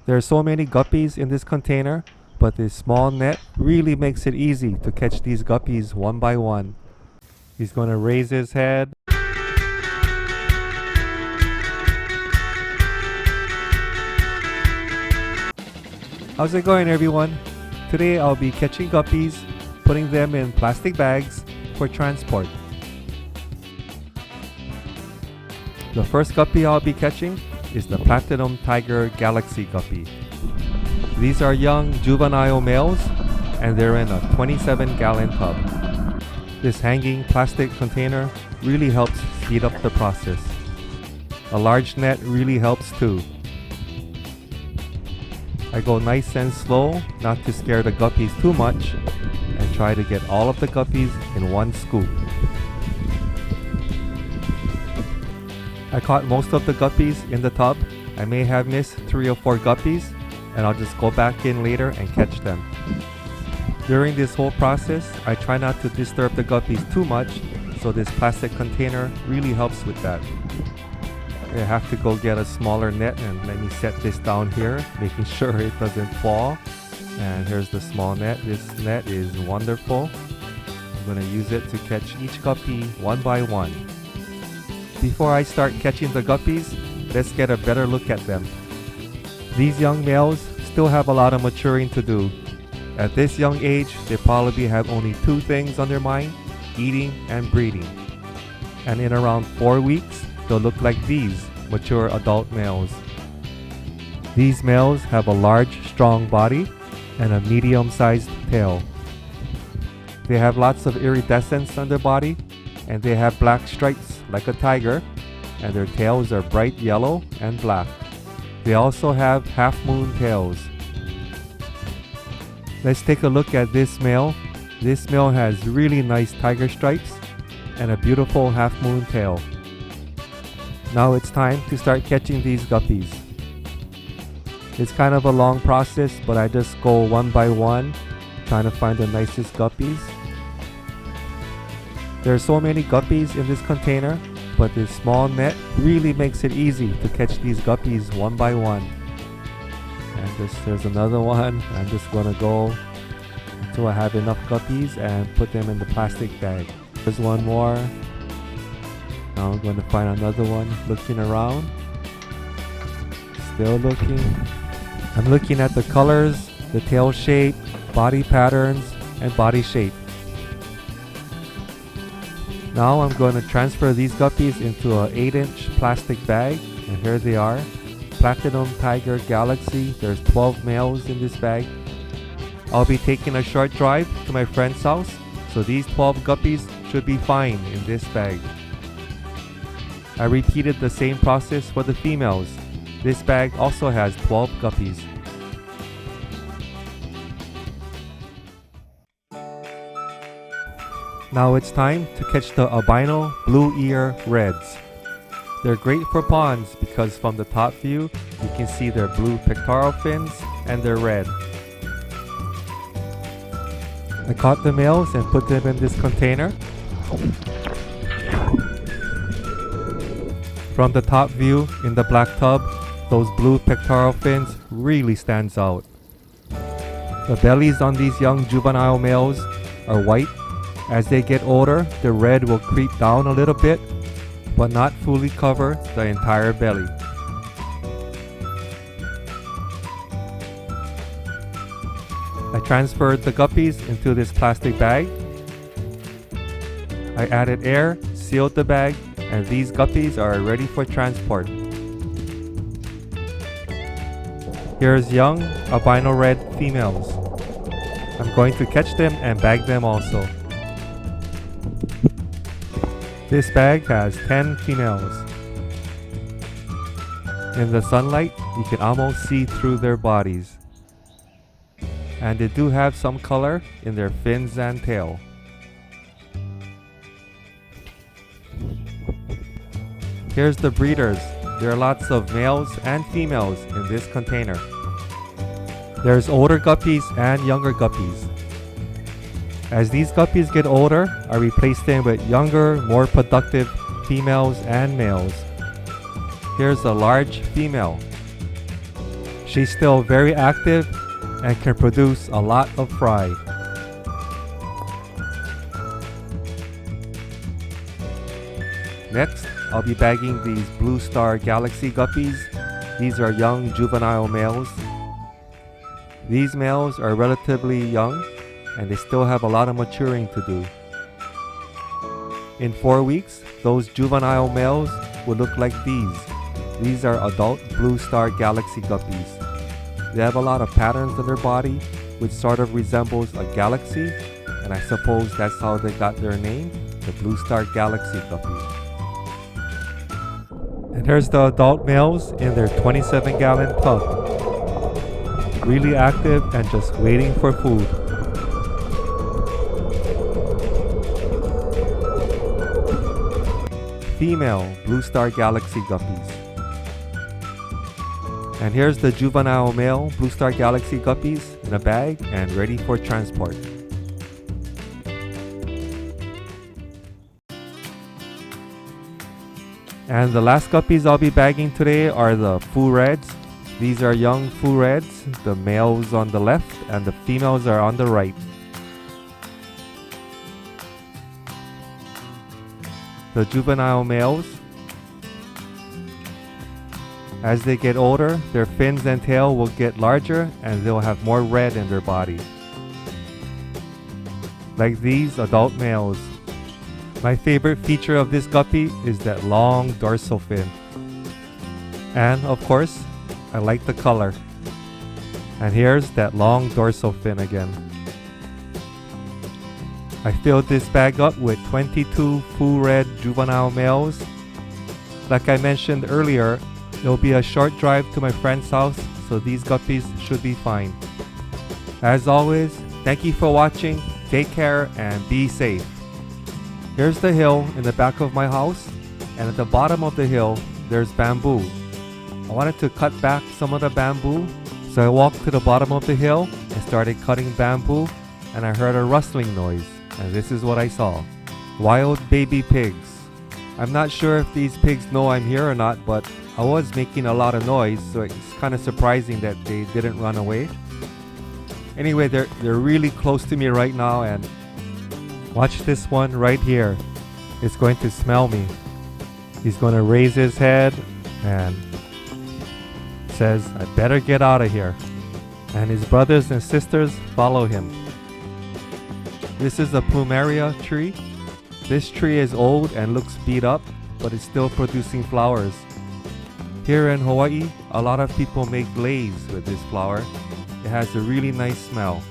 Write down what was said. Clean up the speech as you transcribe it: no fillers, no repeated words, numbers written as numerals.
There are so many guppies in this container, but this small net really makes it easy to catch these guppies one by one. He's going to raise his head. How's it going, everyone? Today I'll be catching guppies, putting them in plastic bags for transport. The first guppy I'll be catching is the Platinum Tiger Galaxy guppy. These are young juvenile males and they're in a 27-gallon tub. This hanging plastic container really helps speed up the process. A large net really helps too. I go nice and slow, not to scare the guppies too much, and try to get all of the guppies in one scoop. I caught most of the guppies in the tub. I may have missed 3 or 4 guppies, and I'll just go back in later and catch them. During this whole process, I try not to disturb the guppies too much, so this plastic container really helps with that. I have to go get a smaller net, and let me set this down here, making sure it doesn't fall. And here's the small net. This net is wonderful. I'm going to use it to catch each guppy one by one. Before I start catching the guppies, let's get a better look at them. These young males still have a lot of maturing to do. At this young age, they probably have only 2 things on their mind: eating and breeding. And in around 4 weeks, they'll look like these mature adult males. These males have a large, strong body and a medium-sized tail. They have lots of iridescence on their body, and they have black stripes like a tiger, and their tails are bright yellow and black. They also have half-moon tails. Let's take a look at this male. This male has really nice tiger stripes and a beautiful half-moon tail. Now it's time to start catching these guppies. It's kind of a long process, but I just go one by one, trying to find the nicest guppies. There are so many guppies in this container, but this small net really makes it easy to catch these guppies one by one. And there's another one. I'm just gonna go until I have enough guppies and put them in the plastic bag. There's one more. Now I'm going to find another one. Looking around. Still looking. I'm looking at the colors, the tail shape, body patterns, and body shape. Now I'm going to transfer these guppies into an 8-inch plastic bag, and here they are. Platinum Tiger Galaxy. There's 12 males in this bag. I'll be taking a short drive to my friend's house, so these 12 guppies should be fine in this bag. I repeated the same process for the females. This bag also has 12 guppies. Now it's time to catch the albino blue ear reds. They're great for ponds because from the top view, you can see their blue pectoral fins and they're red. I caught the males and put them in this container. From the top view in the black tub, those blue pectoral fins really stands out. The bellies on these young juvenile males are white. As they get older, the red will creep down a little bit, but not fully cover the entire belly. I transferred the guppies into this plastic bag. I added air, sealed the bag, and these guppies are ready for transport. Here's young Albino Red females. I'm going to catch them and bag them also. This bag has 10 females. In the sunlight, you can almost see through their bodies. And they do have some color in their fins and tail. Here's the breeders. There are lots of males and females in this container. There's older guppies and younger guppies. As these guppies get older, I replace them with younger, more productive females and males. Here's a large female. She's still very active and can produce a lot of fry. Next, I'll be bagging these Blue Star Galaxy guppies. These are young juvenile males. These males are relatively young and they still have a lot of maturing to do. In 4 weeks, those juvenile males will look like these. These are adult Blue Star Galaxy guppies. They have a lot of patterns on their body which sort of resembles a galaxy, and I suppose that's how they got their name, the Blue Star Galaxy guppy. And here's the adult males in their 27-gallon tub. Really active and just waiting for food. Female Blue Star Galaxy guppies. And here's the juvenile male Blue Star Galaxy guppies in a bag and ready for transport. And the last guppies I'll be bagging today are the Foo Reds. These are young Foo Reds, the males on the left and the females are on the right. The juvenile males, as they get older, their fins and tail will get larger and they'll have more red in their body. Like these adult males. My favorite feature of this guppy is that long dorsal fin. And of course, I like the color. And here's that long dorsal fin again. I filled this bag up with 22 Foo Red juvenile males. Like I mentioned earlier, it'll be a short drive to my friend's house, so these guppies should be fine. As always, thank you for watching, take care and be safe. Here's the hill in the back of my house, and at the bottom of the hill, there's bamboo. I wanted to cut back some of the bamboo, so I walked to the bottom of the hill and started cutting bamboo, and I heard a rustling noise, and this is what I saw. Wild baby pigs. I'm not sure if these pigs know I'm here or not, but I was making a lot of noise, so it's kind of surprising that they didn't run away. Anyway, they're really close to me right now, and watch this one right here. It's going to smell me. He's going to raise his head and says, I better get out of here. And his brothers and sisters follow him. This is a Plumeria tree. This tree is old and looks beat up, but it's still producing flowers. Here in Hawaii, a lot of people make leis with this flower. It has a really nice smell.